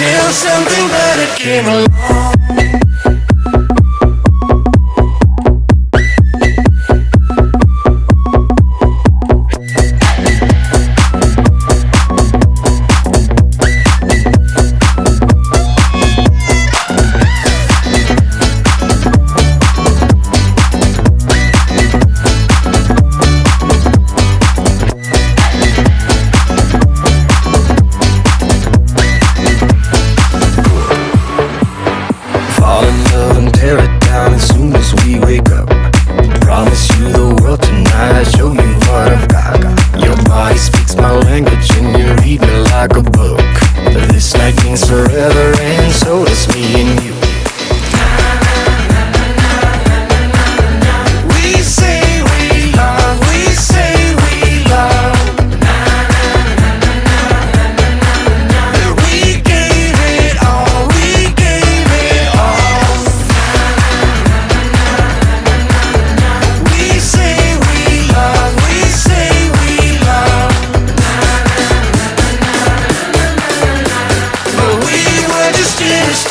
until something better came along.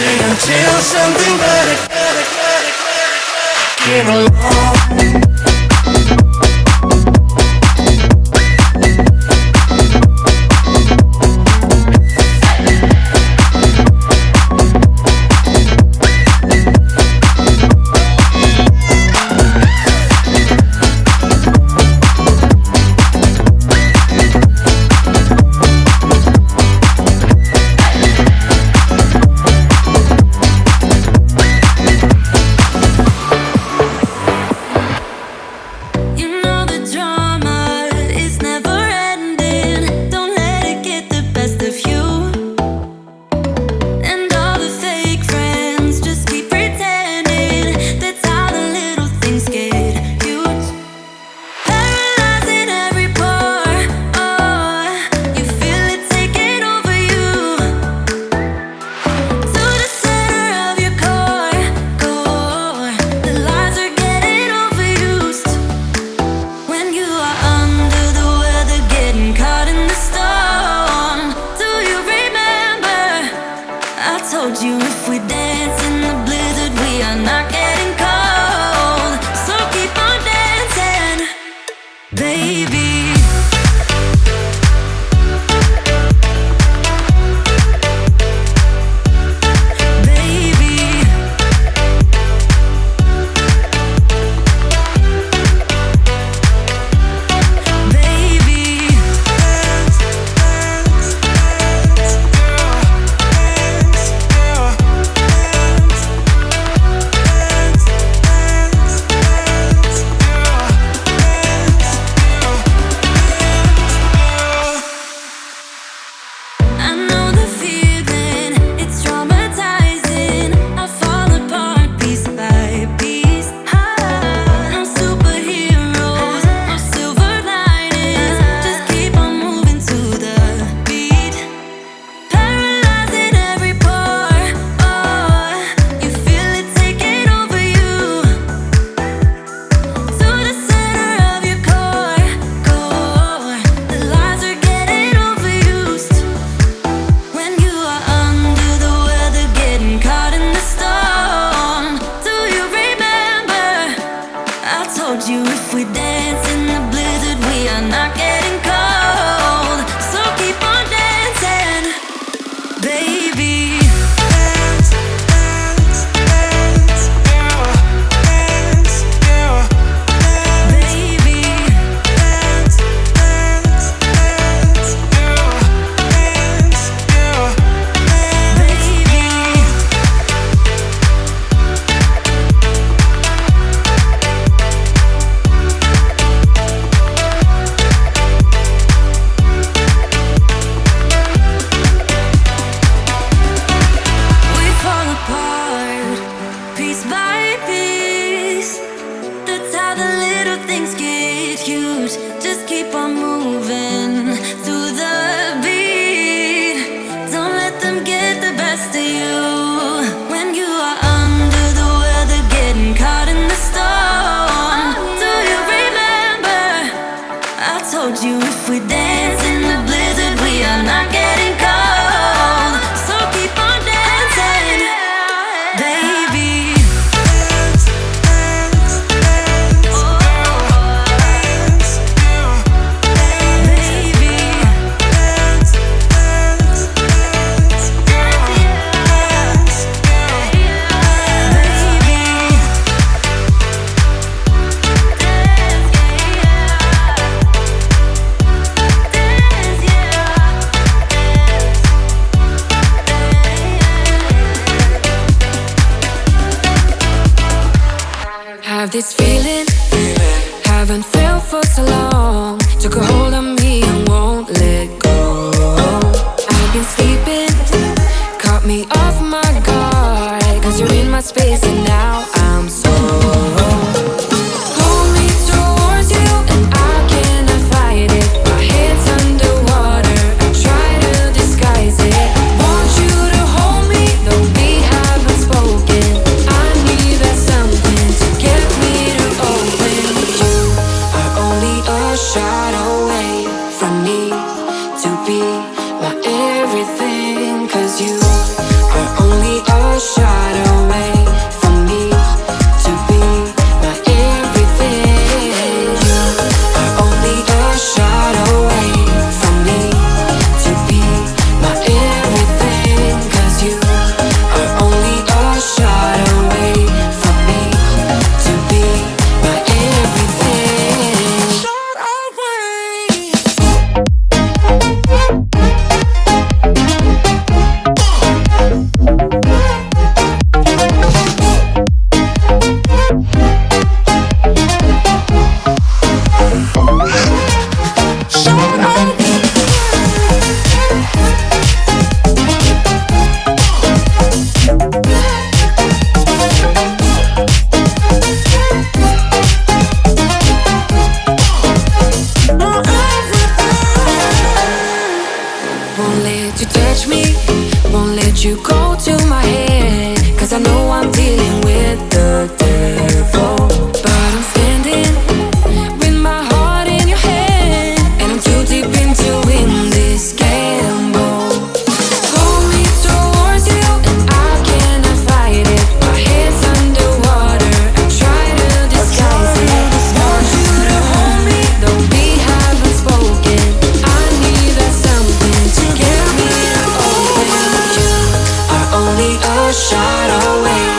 Until something better came along. this feeling, haven't felt for so long. Took a hold of me and won't let go. I've been sleeping, caught me off my guard. Cause you're in my space and now I'm so. Pull me towards you and I cannot fight it. My head's underwater, I try to disguise it. Want you to hold me, though we haven't spoken. I need that something to get me to open. You are only a shot away from me to be my everything. Cause you are only a shot away from me to be my everything. You are only a shot away from me to be my everything. Cause you are only a shot away from me to be my everything. Shot away. Won't let you touch me, won't let you go to my head. Cause I know I'm dealing with the devil. But I'm standing with my heart in your hand, and I'm too deep into in this gamble. Pull me towards you and I cannot fight it. My head's underwater, I try to disguise it. Want you to hold me, though we haven't spoken. I need that something to get me to open. You are only a shot away